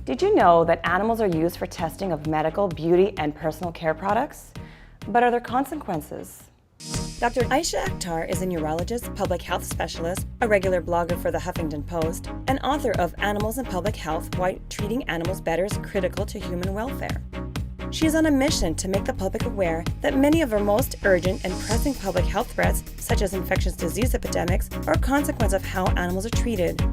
Did you know that animals are used for testing of medical, beauty, and personal care products? But are there consequences? Dr. Aysha Akhtar is a neurologist, public health specialist, a regular blogger for the Huffington Post, and author of Animals and Public Health: Why Treating Animals Better is Critical to Human Welfare. She is on a mission to make the public aware that many of our most urgent and pressing public health threats, such as infectious disease epidemics, are a consequence of how animals are treated.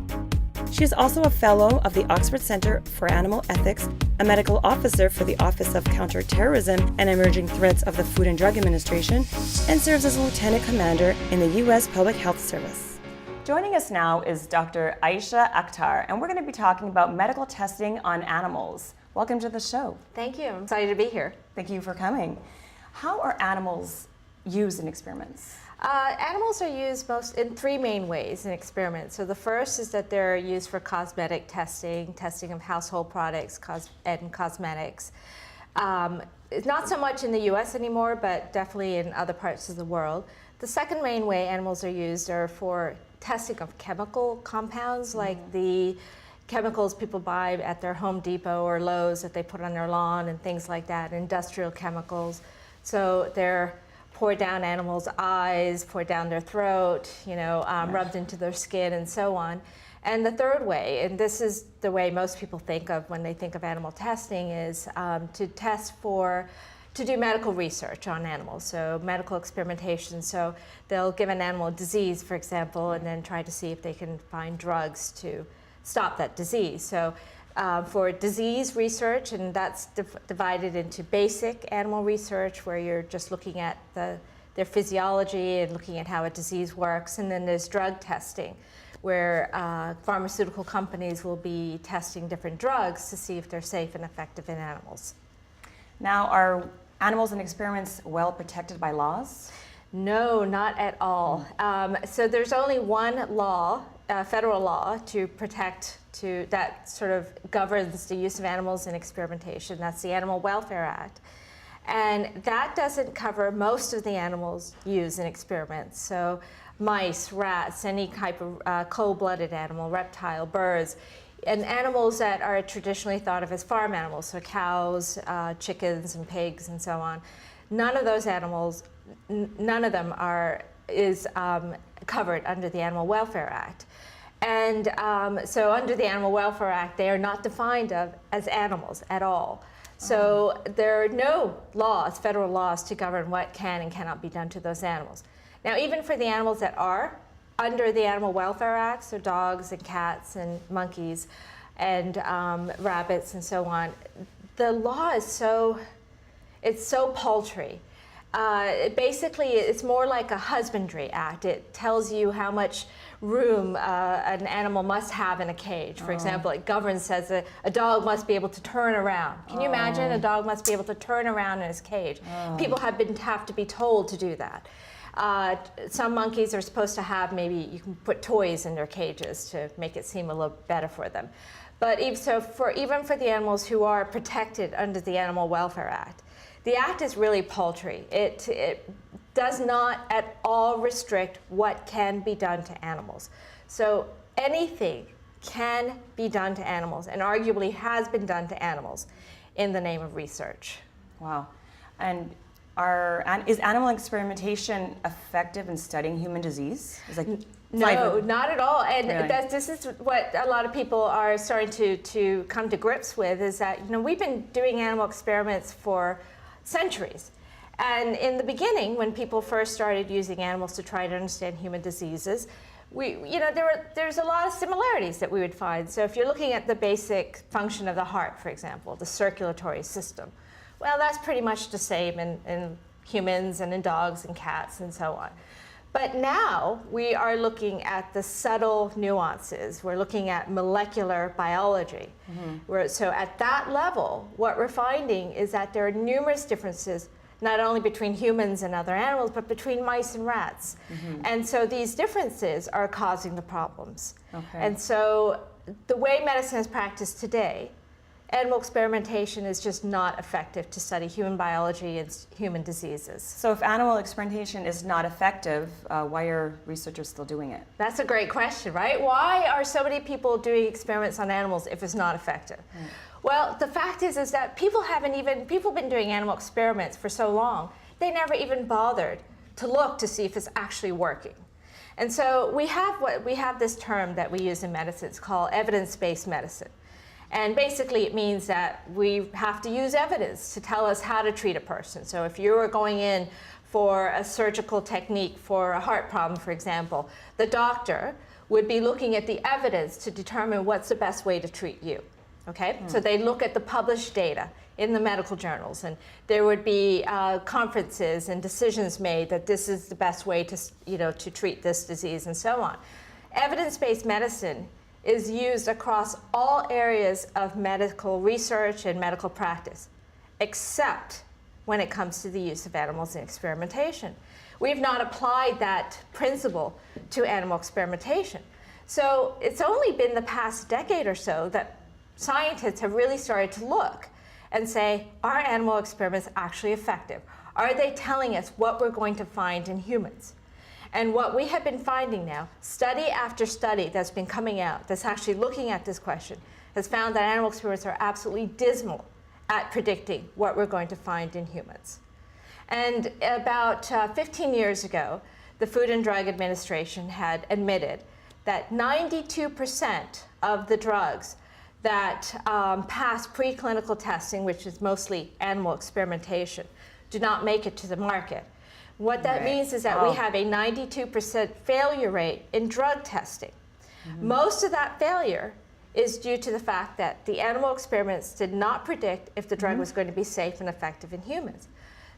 She is also a fellow of the Oxford Center for Animal Ethics, a medical officer for the Office of Counterterrorism and Emerging Threats of the Food and Drug Administration, and serves as a lieutenant commander in the U.S. Public Health Service. Joining us now is Dr. Aysha Akhtar, and we're going to be talking about medical testing on animals. Welcome to the show. Thank you. I'm excited to be here. Thank you for coming. How are animals used in experiments? Animals are used most in three main ways in experiments. So the first is that they're used for cosmetic testing, testing of household products and cosmetics. Not so much in the US anymore, but definitely in other parts of the world. The second main way animals are used are for testing of chemical compounds, like the chemicals people buy at their Home Depot or Lowe's that they put on their lawn and things like that, industrial chemicals. So they're poured down animals' eyes, poured down their throat, rubbed into their skin and so on. And the third way, and this is the way most people think of when they think of animal testing, is to do medical research on animals, so medical experimentation. So they'll give an animal a disease, for example, and then try to see if they can find drugs to stop that disease. So for disease research, and that's divided into basic animal research, where you're just looking at their physiology and looking at how a disease works. And then there's drug testing, where pharmaceutical companies will be testing different drugs to see if they're safe and effective in animals. Now, are animals in experiments well protected by laws? No, not at all. So there's only one law, federal law, that sort of governs the use of animals in experimentation. That's the Animal Welfare Act. And that doesn't cover most of the animals used in experiments. So mice, rats, any type of cold-blooded animal, reptile, birds, and animals that are traditionally thought of as farm animals, so cows, chickens, and pigs, and so on. None of those animals, none of them is covered under the Animal Welfare Act. And so under the Animal Welfare Act, they are not defined as animals at all. So there are no laws, federal laws, to govern what can and cannot be done to those animals. Now, even for the animals that are under the Animal Welfare Act, so dogs and cats and monkeys and rabbits and so on, the law is so paltry. Basically, it's more like a husbandry act. It tells you how much room an animal must have in a cage. For example, it governs, says a dog must be able to turn around. Can you imagine? A dog must be able to turn around in his cage. People have to be told to do that. Some monkeys are supposed to have, maybe you can put toys in their cages to make it seem a little better for them. But even for the animals who are protected under the Animal Welfare Act, the act is really paltry. It does not at all restrict what can be done to animals. So anything can be done to animals, and arguably has been done to animals, in the name of research. Wow. And is animal experimentation effective in studying human disease? No, not at all. And really? This is what a lot of people are starting to come to grips with, is that we've been doing animal experiments for centuries. And in the beginning, when people first started using animals to try to understand human diseases, there's a lot of similarities that we would find. So if you're looking at the basic function of the heart, for example, the circulatory system, well, that's pretty much the same in humans and in dogs and cats and so on. But now we are looking at the subtle nuances. We're looking at molecular biology. So at that level, what we're finding is that there are numerous differences, not only between humans and other animals, but between mice and rats. And so these differences are causing the problems. Okay. And so the way medicine is practiced today, animal experimentation is just not effective to study human biology and human diseases. So if animal experimentation is not effective, why are researchers still doing it? That's a great question, right? Why are so many people doing experiments on animals if it's not effective? Well, the fact is that people have been doing animal experiments for so long, they never even bothered to look to see if it's actually working. And so we have this term that we use in medicine. It's called evidence-based medicine. And basically it means that we have to use evidence to tell us how to treat a person. So if you were going in for a surgical technique for a heart problem, for example, the doctor would be looking at the evidence to determine what's the best way to treat you. Okay? So they look at the published data in the medical journals, and there would be conferences and decisions made that this is the best way to, to treat this disease and so on. Evidence-based medicine is used across all areas of medical research and medical practice, except when it comes to the use of animals in experimentation. We've not applied that principle to animal experimentation. So it's only been the past decade or so that scientists have really started to look and say, are animal experiments actually effective? Are they telling us what we're going to find in humans? And what we have been finding now, study after study that's been coming out, that's actually looking at this question, has found that animal experiments are absolutely dismal at predicting what we're going to find in humans. And about 15 years ago, the Food and Drug Administration had admitted that 92% of the drugs that pass preclinical testing, which is mostly animal experimentation, do not make it to the market. What that means is that we have a 92% failure rate in drug testing. Most of that failure is due to the fact that the animal experiments did not predict if the drug was going to be safe and effective in humans.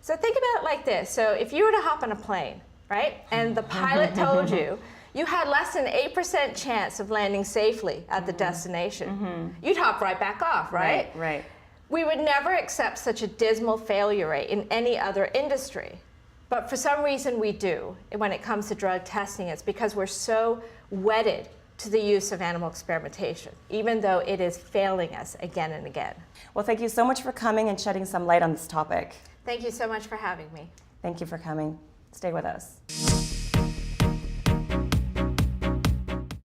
So think about it like this. So if you were to hop on a plane, right, and the pilot told you you had less than 8% chance of landing safely at the destination, you'd hop right back off, right? Right. We would never accept such a dismal failure rate in any other industry. But for some reason we do when it comes to drug testing. It's because we're so wedded to the use of animal experimentation, even though it is failing us again and again. Well, thank you so much for coming and shedding some light on this topic. Thank you so much for having me. Thank you for coming. Stay with us.